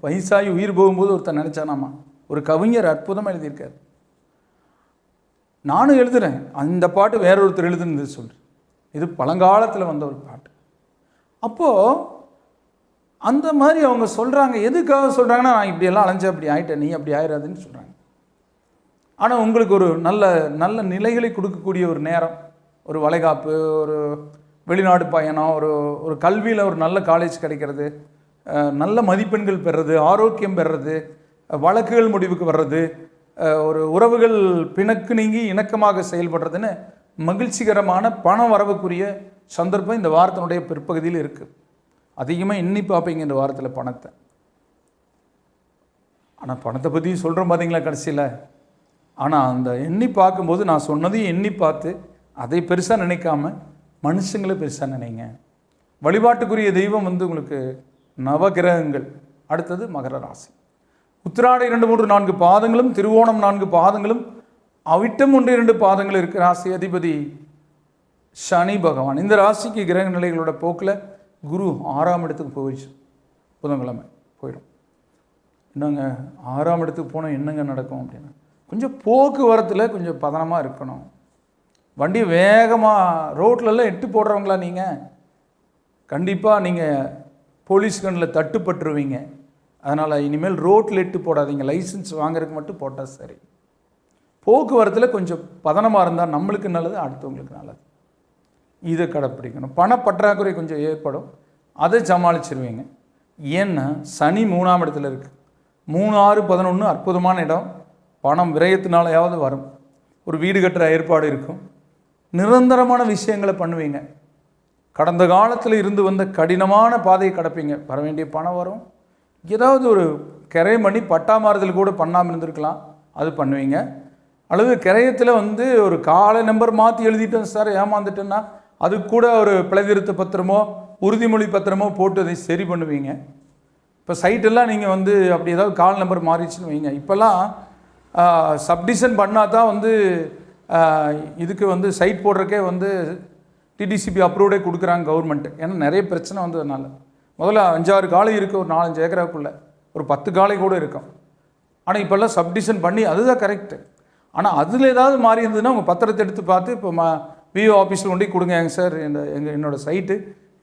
வயசாகி உயிர் போகும்போது ஒருத்தர் நினச்சானாமா. ஒரு கவிஞர் அற்புதமாக எழுதியிருக்கார். நானும் எழுதுகிறேன். அந்த பாட்டு வேறொருத்தர் எழுதுனது சொல்கிறேன். இது பழங்காலத்தில் வந்த ஒரு பாட்டு. அப்போது அந்த மாதிரி அவங்க சொல்கிறாங்க. எதுக்காக சொல்கிறாங்கன்னா, நான் இப்படியெல்லாம் அலைஞ்சேன், அப்படி ஆகிட்டேன், நீ அப்படி ஆயிடாதுன்னு சொல்கிறாங்க. ஆனால் உங்களுக்கு ஒரு நல்ல நல்ல நிலைகளை கொடுக்கக்கூடிய ஒரு நேரம், ஒரு வளைகாப்பு, ஒரு வெளிநாடு பயணம், ஒரு கல்வியில் ஒரு நல்ல காலேஜ் கிடைக்கிறது, நல்ல மதிப்பெண்கள் பெறுறது, ஆரோக்கியம் பெறுறது, வழக்குகள் முடிவுக்கு வர்றது, ஒரு உறவுகள் பிணக்கு நீங்கி இணக்கமாக செயல்படுறதுன்னு மகிழ்ச்சிகரமான பண வரவுக்குரிய சந்தர்ப்பம் இந்த வாரத்தினுடைய பிற்பகுதியில் இருக்குது. அதிகமாக எண்ணி பார்ப்பீங்க இந்த வாரத்தில் பணத்தை. ஆனால் பணத்தை பற்றி சொல்கிறோம் பார்த்தீங்களா கடைசியில். ஆனால் அந்த எண்ணி பார்க்கும்போது நான் சொன்னதையும் எண்ணி பார்த்து அதை பெருசாக நினைக்காம மனுஷங்களை பெருசாக நினைங்க. வழிபாட்டுக்குரிய தெய்வம் உங்களுக்கு நவகிரகங்கள். அடுத்தது மகர ராசி. உத்திராடம் 2, 3, 4 பாதங்களும், திருவோணம் 4 பாதங்களும், அவிட்டம் 1, 2 பாதங்கள் இருக்கிற ராசி அதிபதி சனி பகவான். இந்த ராசிக்கு கிரக நிலைகளோட போக்கில் குரு 6ஆம் இடத்துக்கு போயிடுச்சு. புதன்கிழமை போயிடும். என்னங்க 6ஆம் இடத்துக்கு போனால் என்னங்க நடக்கும் அப்படின்னா, கொஞ்சம் போக்குவரத்தில் கொஞ்சம் பதனமாக இருக்கணும். வண்டி வேகமாக ரோட்லலாம் எட்டு போடுறவங்களா நீங்கள்? கண்டிப்பாக நீங்கள் போலீஸ் கண்ணில் தட்டுப்பட்டுருவீங்க. அதனால் இனிமேல் ரோட்டில் எட்டு போடாதீங்க. லைசன்ஸ் வாங்குறதுக்கு மட்டும் போட்டால் சரி. போக்குவரத்தில் கொஞ்சம் பதனமாக இருந்தால் நம்மளுக்கு நல்லது, அடுத்தவங்களுக்கு நல்லது. இதை கடைப்பிடிக்கணும். பணப்பற்றாக்குறை கொஞ்சம் ஏற்படும், அதை சமாளிச்சிருவீங்க. ஏன்னா சனி 3ஆம் இடத்துல இருக்குது. 3, 6, 11 அற்புதமான இடம். பணம் விரயத்தினாலையாவது வரும். ஒரு வீடு கட்டுற ஏற்பாடு இருக்கும். நிரந்தரமான விஷயங்களை பண்ணுவீங்க. கடந்த காலத்தில் இருந்து வந்த கடினமான பாதையை கடப்பீங்க. வர வேண்டிய பணம் வரும். ஏதாவது ஒரு கிரை பண்ணி பட்டா மாறுதல் கூட பண்ணாமல் இருந்திருக்கலாம், அது பண்ணுவீங்க. அல்லது கிரயத்தில் ஒரு காலை நம்பர் மாற்றி எழுதிட்டோம் சார், ஏமாந்துட்டேன்னா அது கூட ஒரு பிழைதிருத்த பத்திரமோ உறுதிமொழி பத்திரமோ போட்டு அதை சரி பண்ணுவீங்க. இப்போ சைட்டெல்லாம் நீங்கள் அப்படி ஏதாவது கால் நம்பர் மாறிடுச்சுன்னு வைங்க. இப்போல்லாம் சப்டிஷன் பண்ணால் தான் இதுக்கு சைட் போடுறக்கே டிடிசிபி அப்ரூவ்டே கொடுக்குறாங்க கவர்மெண்ட்டு. ஏன்னா நிறைய பிரச்சனை வந்ததுனால. முதல்ல 5-6 காலை இருக்குது, ஒரு 4-5 ஏக்கராக்குள்ளே ஒரு 10 காலை கூட இருக்கும். ஆனால் இப்போல்லாம் சப்டிஷன் பண்ணி அதுதான் கரெக்டு. ஆனால் அதில் ஏதாவது மாறி இருந்ததுன்னா உங்கள் பத்திரத்தை எடுத்து பார்த்து இப்போ விஓ ஆஃபீஸில் கொண்டு கொடுங்க சார், என்னோடய சைட்டு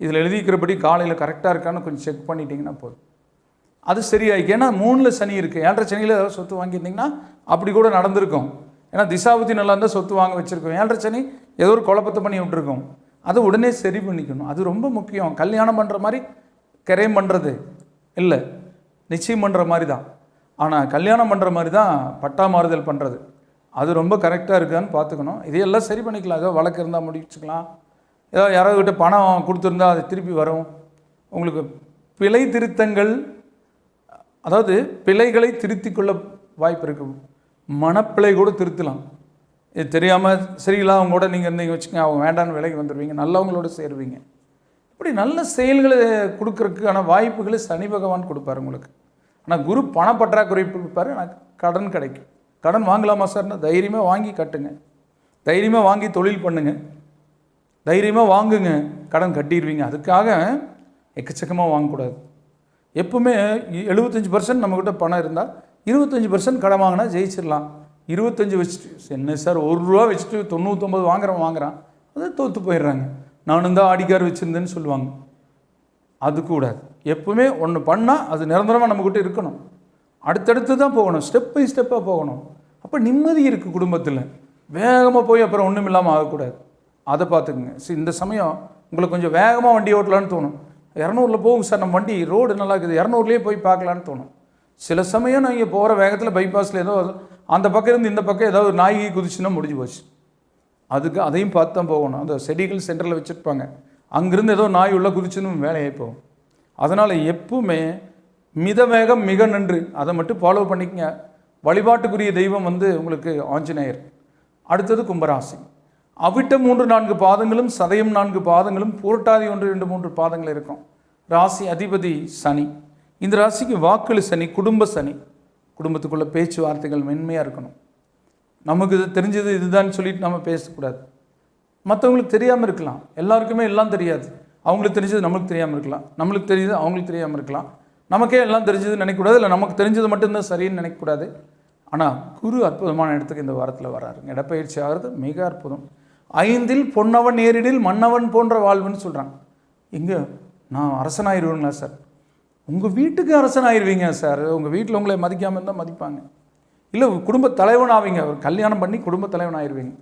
இதில் எழுதிக்கிறபடி காலையில் கரெக்டாக இருக்கான்னு கொஞ்சம் செக் பண்ணிட்டீங்கன்னா போதும், அது சரியாயிருக்கு. ஏன்னா 3ல் சனி இருக்குது. 7.5 சனியில் ஏதாவது சொத்து வாங்கியிருந்தீங்கன்னா அப்படி கூட நடந்திருக்கும். ஏன்னா திசாபுத்தி நல்லா இருந்தால் சொத்து வாங்க வச்சுருக்கோம். 7.5 சனி ஏதோ ஒரு குழப்பத்தை பண்ணி விட்டுருக்கோம். அதை உடனே சரி பண்ணிக்கணும். அது ரொம்ப முக்கியம். கல்யாணம் பண்ணுற மாதிரி கிரயம் பண்ணுறது இல்லை, நிச்சயம் பண்ணுற மாதிரி தான். ஆனால் கல்யாணம் பண்ணுற மாதிரி தான் பட்டா மாறுதல் பண்ணுறது. அது ரொம்ப கரெக்டாக இருக்கான்னு பார்த்துக்கணும். இதையெல்லாம் சரி பண்ணிக்கலாம். ஏதோ வழக்கு இருந்தால் முடிச்சுக்கலாம். ஏதோ யாராவது கிட்ட பணம் கொடுத்துருந்தா அது திருப்பி வரும். உங்களுக்கு பிழை திருத்தங்கள், அதாவது பிழைகளை திருத்தி கொள்ள வாய்ப்பு இருக்குது. மனப்பிழை கூட திருத்தலாம். இது தெரியாமல் சரிங்களா அவங்க கூட நீங்கள் இருந்தீங்க வச்சுக்கோங்க, அவங்க வேண்டான்னு விலைக்கு வந்துடுவீங்க, நல்லவங்களோட சேருவீங்க. இப்படி நல்ல செயல்களை கொடுக்கறதுக்கான வாய்ப்புகளை சனி பகவான் கொடுப்பார் உங்களுக்கு. ஆனால் குரு பணப்பற்றாக்குறை கொடுப்பார். ஆனால் கடன் கிடைக்கும். கடன் வாங்கலாமா சார்னா தைரியமாக வாங்கி கட்டுங்க, தைரியமாக வாங்கி தொழில் பண்ணுங்க, தைரியமாக வாங்குங்க, கடன் கட்டிடுவீங்க. அதுக்காக எக்கச்சக்கமாக வாங்கக்கூடாது. எப்பவுமே 75% நம்மக்கிட்ட பணம் இருந்தால் 25% கடன் வாங்கினா ஜெயிச்சிடலாம். 25 வச்சுட்டு என்ன சார் 1 ரூபா வச்சுட்டு 99 வாங்குறான், அது தோற்று போயிடுறாங்க. நானும் தான் ஆடிக்கார் வச்சுருந்தேன்னு சொல்லுவாங்க. அது கூடாது. எப்பவுமே ஒன்று பண்ணால் அது நிரந்தரமாக நம்மக்கிட்ட இருக்கணும். அடுத்தடுத்து தான் போகணும், ஸ்டெப் பை ஸ்டெப்பாக போகணும். அப்போ நிம்மதி இருக்குது குடும்பத்தில். வேகமாக போய் அப்புறம் ஒன்றும் இல்லாமல் ஆகக்கூடாது. அதை பார்த்துக்குங்க. இந்த சமயம் உங்களுக்கு கொஞ்சம் வேகமாக வண்டி ஓட்டலான்னு தோணும். 200ல் போகும் சார், நம்ம வண்டி ரோடு நல்லா இருக்குது, 200லேயே போய் பார்க்கலான்னு தோணும். சில சமயம் நீங்கள் போகிற வேகத்தில் பைபாஸில் ஏதோ அந்த பக்கம் இருந்து இந்த பக்கம் ஏதாவது நாய்கி குதிச்சுன்னா முடிஞ்சு போச்சு. அதையும் பார்த்து தான் போகணும். அந்த செடிகள் சென்டரில் வச்சுருப்பாங்க, அங்கேருந்து ஏதோ நாய் உள்ள குதிச்சுன்னு வேலையாகி போகும். அதனால் எப்பவுமே மித வேகம் மிக நன்று, அதை மட்டும் ஃபாலோ பண்ணிக்கங்க. வழிபாட்டுக்குரிய தெய்வம் உங்களுக்கு ஆஞ்சநேயர். அடுத்தது கும்பராசி. அவிட்டம் 3-4 பாதங்களும், சதயம் 4 பாதங்களும், புரட்டாதி 1-2-3 பாதங்கள் இருக்கும். ராசி அதிபதி சனி. இந்த ராசிக்கு வாக்குல சனி, குடும்ப சனி. குடும்பத்துக்குள்ள பேச்சுவார்த்தைகள் மென்மையாக இருக்கணும். நமக்கு இது தெரிஞ்சது இதுதான் சொல்லிட்டு நம்ம பேசக்கூடாது. மற்றவங்களுக்கு தெரியாமல் இருக்கலாம். எல்லாருக்குமே எல்லாம் தெரியாது. அவங்களுக்கு தெரிஞ்சது நம்மளுக்கு தெரியாமல் இருக்கலாம், நம்மளுக்கு தெரிஞ்சது அவங்களுக்கு தெரியாமல் இருக்கலாம். நமக்கே எல்லாம் தெரிஞ்சது நினைக்கக்கூடாது, இல்லை நமக்கு தெரிஞ்சது மட்டும்தான் சரின்னு நினைக்கக்கூடாது. ஆனால் குரு அற்புதமான இடத்துக்கு இந்த வாரத்தில் வராருங்க. இடப்பயிற்சி ஆகிறது மிக அற்புதம். 5ல் பொன்னவன் ஏறிடில் மன்னவன் போன்ற வாழ்வுன்னு சொல்கிறாங்க. எங்கே நான் அரசனாயிருவேங்களா சார்? உங்கள் வீட்டுக்கு அரசன் ஆயிடுவீங்க சார். உங்கள் வீட்டில் உங்களை மதிக்காமல் இருந்தால் மதிப்பாங்க. இல்லை குடும்ப தலைவன் ஆவீங்க. ஒரு கல்யாணம் பண்ணி குடும்ப தலைவன் ஆயிடுவீங்க.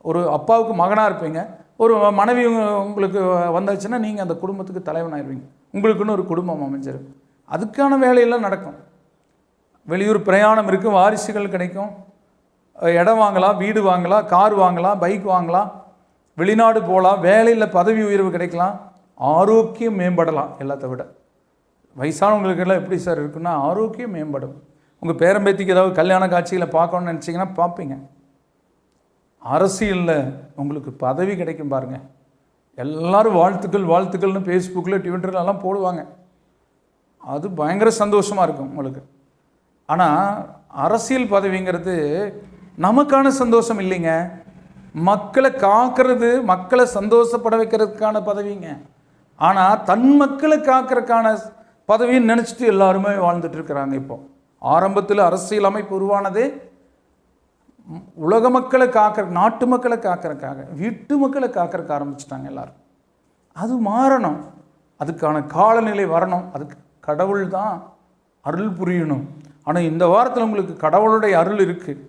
ஒரு அப்பாவுக்கு மகனாக இருப்பீங்க. ஒரு மனைவி உங்களுக்கு வந்தாச்சுன்னா நீங்கள் அந்த குடும்பத்துக்கு தலைவன் ஆயிடுவீங்க. உங்களுக்குன்னு ஒரு குடும்பம் அமைஞ்சிருக்கு. அதுக்கான வேலையெல்லாம் நடக்கும். வெளியூர் பிரயாணம் இருக்குது, வாரிசுகள் கிடைக்கும், இடம் வாங்கலாம், வீடு வாங்கலாம், கார் வாங்கலாம், பைக் வாங்கலாம், வெளிநாடு போகலாம், வேலையில் பதவி உயர்வு கிடைக்கலாம், ஆரோக்கியம் மேம்படலாம். எல்லாத்தை விட வயசானவங்களுக்கெல்லாம் எப்படி சார் இருக்குன்னா ஆரோக்கியம் மேம்படும். உங்கள் பேரம்பேத்திக்கு ஏதாவது கல்யாண காட்சிகளை பார்க்கணுன்னு நினச்சிங்கன்னா பார்ப்பீங்க. அரசியலில் உங்களுக்கு பதவி கிடைக்கும் பாருங்கள். எல்லோரும் வாழ்த்துக்கள் வாழ்த்துக்கள்னு ஃபேஸ்புக்கில் ட்விட்டர்லாம் போடுவாங்க. அது பயங்கர சந்தோஷமாக இருக்கும் உங்களுக்கு. ஆனால் அரசியல் பதவிங்கிறது நமக்கான சந்தோஷம் இல்லைங்க. மக்களை காக்கிறது, மக்களை சந்தோஷப்பட வைக்கிறதுக்கான பதவிங்க. ஆனால் தன் மக்களை காக்கிறதுக்கான பதவின்னு நினச்சிட்டு எல்லாருமே வாழ்ந்துட்டு இருக்கிறாங்க. இப்போ ஆரம்பத்தில் அரசியல் அமைப்பு உருவானதே உலக மக்களை காக்கிற, நாட்டு மக்களை காக்கிறதுக்காக, வீட்டு மக்களை காக்கிறதுக்கு ஆரம்பிச்சிட்டாங்க எல்லாரும். அது மாறணும், அதுக்கான காலநிலை வரணும், அதுக்கு கடவுள் தான் அருள் புரியணும். ஆனால் இந்த வாரத்தில் உங்களுக்கு கடவுளுடைய அருள் இருக்குது.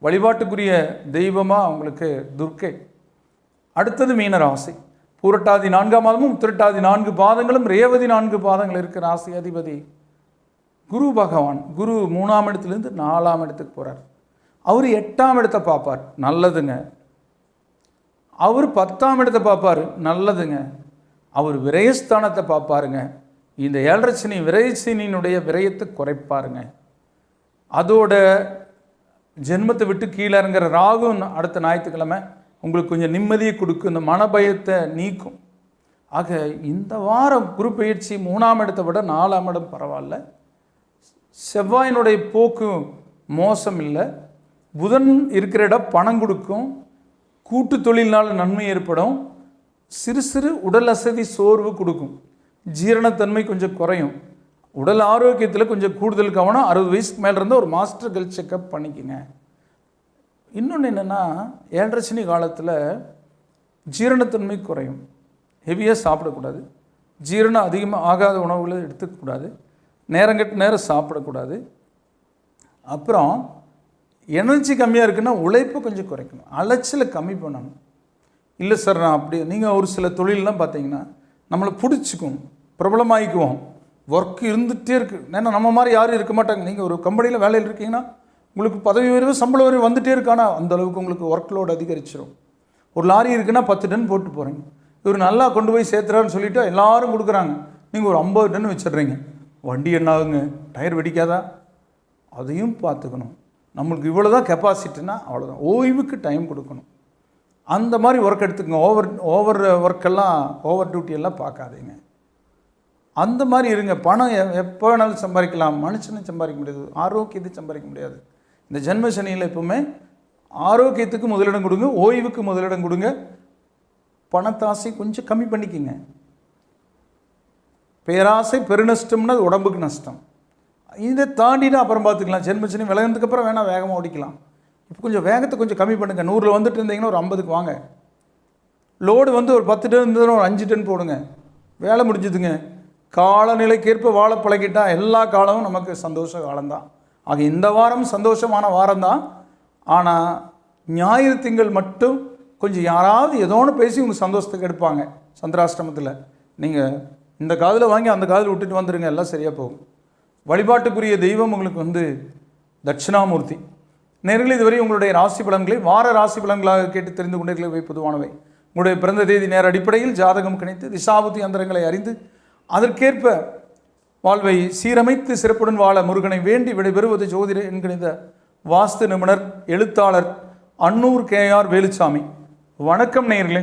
வழிபாட்டுக்குரிய தெய்வமாக உங்களுக்கு துர்க்கை. அடுத்தது மீன ராசி. பூரட்டாதி 4ஆம் மாதமும் உத்திரட்டாதி 4 பாதங்களும் ரேவதி 4 பாதங்கள் இருக்கிற ராசி அதிபதி குரு பகவான். குரு 3ஆம் இடத்துலேருந்து 4ஆம் இடத்துக்கு போகிறார். அவர் 8ஆம் இடத்தை பார்ப்பார், நல்லதுங்க. அவர் 10ஆம் இடத்தை பார்ப்பார், நல்லதுங்க. அவர் விரயஸ்தானத்தை பார்ப்பாருங்க. இந்த 7.5 சனி விரயசனியினுடைய விரயத்தை குறைப்பாருங்க. அதோட ஜென்மத்தை விட்டு கீழே இறங்குற ராகு அடுத்த ஞாயிற்றுக்கிழமை உங்களுக்கு கொஞ்சம் நிம்மதியை கொடுக்கும், இந்த மனபயத்தை நீக்கும். ஆக இந்த வாரம் குரு பயிற்சி 3ஆம் இடத்தை விட 4ஆம் இடம் பரவாயில்ல. செவ்வாயினுடைய போக்கு மோசம் இல்லை. புதன் இருக்கிற இடம் பணம் கொடுக்கும், கூட்டு தொழிலினால் நன்மை ஏற்படும், சிறு சிறு உடல் அசதி சோர்வு கொடுக்கும், ஜீரணத்தன்மை கொஞ்சம் குறையும், உடல் ஆரோக்கியத்தில் கொஞ்சம் கூடுதல் கவனம். 60 வயசுக்கு மேலே இருந்தால் ஒரு மாஸ்டர் ஹெல்த் செக்கப் பண்ணிக்கோங்க. இன்னொன்று என்னென்னா, 7.5 சனி காலத்தில் ஜீரணத்தன்மை குறையும், ஹெவியாக சாப்பிடக்கூடாது, ஜீரணம் அதிகமாக ஆகாத உணவுகளை எடுத்துக்கக்கூடாது, நேரங்கட்டு நேரம் சாப்பிடக்கூடாது. அப்புறம் எனர்ஜி கம்மியாக இருக்குன்னா உழைப்பு கொஞ்சம் குறைக்கணும், அலைச்சலை கம்மி பண்ணணும். இல்லை சார் நான் அப்படி, நீங்கள் ஒரு சில தொழிலெலாம் பார்த்தீங்கன்னா நம்மளை பிடிச்சிக்கும், பிரபலமாகிக்குவோம், ஒர்க் இருந்துகிட்டே இருக்குது. ஏன்னா நம்ம மாதிரி யாரும் இருக்க மாட்டாங்க. நீங்கள் ஒரு கம்பெனியில் வேலையில் இருக்கீங்கன்னா உங்களுக்கு பதவி உயர்வு சம்பள உயர்வு வந்துகிட்டே இருக்கானா அந்தளவுக்கு உங்களுக்கு ஒர்க் லோடு அதிகரிச்சிடும். ஒரு லாரி இருக்குன்னா 10 டன் போட்டு போகிறீங்க, இவர் நல்லா கொண்டு போய் சேர்த்துறாருன்னு சொல்லிவிட்டு எல்லாரும் கொடுக்குறாங்க, நீங்கள் ஒரு 50 டன் வச்சிடுறீங்க. வண்டி என்ன ஆகுங்க, டயர் வெடிக்காதா? அதையும் பார்த்துக்கணும். நம்மளுக்கு இவ்வளோ தான் கெப்பாசிட்டினா அவ்வளோதான். ஓய்வுக்கு டைம் கொடுக்கணும். அந்த மாதிரி ஒர்க் எடுத்துக்கோங்க. ஓவர் ஒர்க்கெல்லாம், ஓவர் டியூட்டியெல்லாம் பார்க்காதீங்க. அந்த மாதிரி இருங்க. பணம் எப்போ வேணாலும் சம்பாதிக்கலாம், மனுஷனை சம்பாதிக்க முடியாது, ஆரோக்கியத்தை சம்பாதிக்க முடியாது. இந்த ஜென்ம சனியில் எப்பவுமே ஆரோக்கியத்துக்கு முதலிடம் கொடுங்க, ஓய்வுக்கு முதலிடம் கொடுங்க. பணத்தாசை கொஞ்சம் கம்மி பண்ணிக்கோங்க. பேராசை பெருநஷ்டம்னா அது உடம்புக்கு நஷ்டம். இதை தாண்டினா அப்புறம் பார்த்துக்கலாம். ஜென்ம சனி விலகினதுக்கப்புறம் வேணால் வேகமாக ஓடிக்கலாம். இப்போ கொஞ்சம் வேகத்தை கொஞ்சம் கம்மி பண்ணுங்கள். 100ல் வந்துட்டு இருந்தீங்கன்னா ஒரு 50க்கு வாங்க. லோடு வந்து ஒரு 10 டன் இருந்ததுன்னா ஒரு 5 டன் போடுங்க. வேலை முடிஞ்சுதுங்க. காலநிலைக்கேற்ப வாழ பழகிட்டால் எல்லா காலமும் நமக்கு சந்தோஷ காலம்தான். ஆக இந்த வாரம் சந்தோஷமான வாரம்தான். ஆனால் ஞாயிறு திங்கள் மட்டும் கொஞ்சம் யாராவது ஏதோ ஒன்று பேசி உங்கள் சந்தோஷத்துக்கு எடுப்பாங்க. சந்திராஷ்டமத்தில் நீங்கள் இந்த காதில் வாங்கி அந்த காதில் விட்டுட்டு வந்துடுங்க, எல்லாம் சரியாக போகும். வழிபாட்டுக்குரிய தெய்வம் உங்களுக்கு வந்து தட்சிணாமூர்த்தி. நேரில் இதுவரை உங்களுடைய ராசி பலன்களை வார ராசி பலன்களாக கேட்டு தெரிந்து கொண்டீர்களே பொதுவானவை. உங்களுடைய பிறந்த தேதி நேர அடிப்படையில் ஜாதகம் கணித்து திசாபுத்தி அந்தரங்களை அறிந்து அதற்கேற்ப வாழ்வை சீரமைத்து சிறப்புடன் வாழ முருகனை வேண்டி விடைபெறுவது ஜோதிட என்கிற வாஸ்து நிபுணர் எழுத்தாளர் அன்னூர் KR வேலுச்சாமி. வணக்கம் நேயர்களே.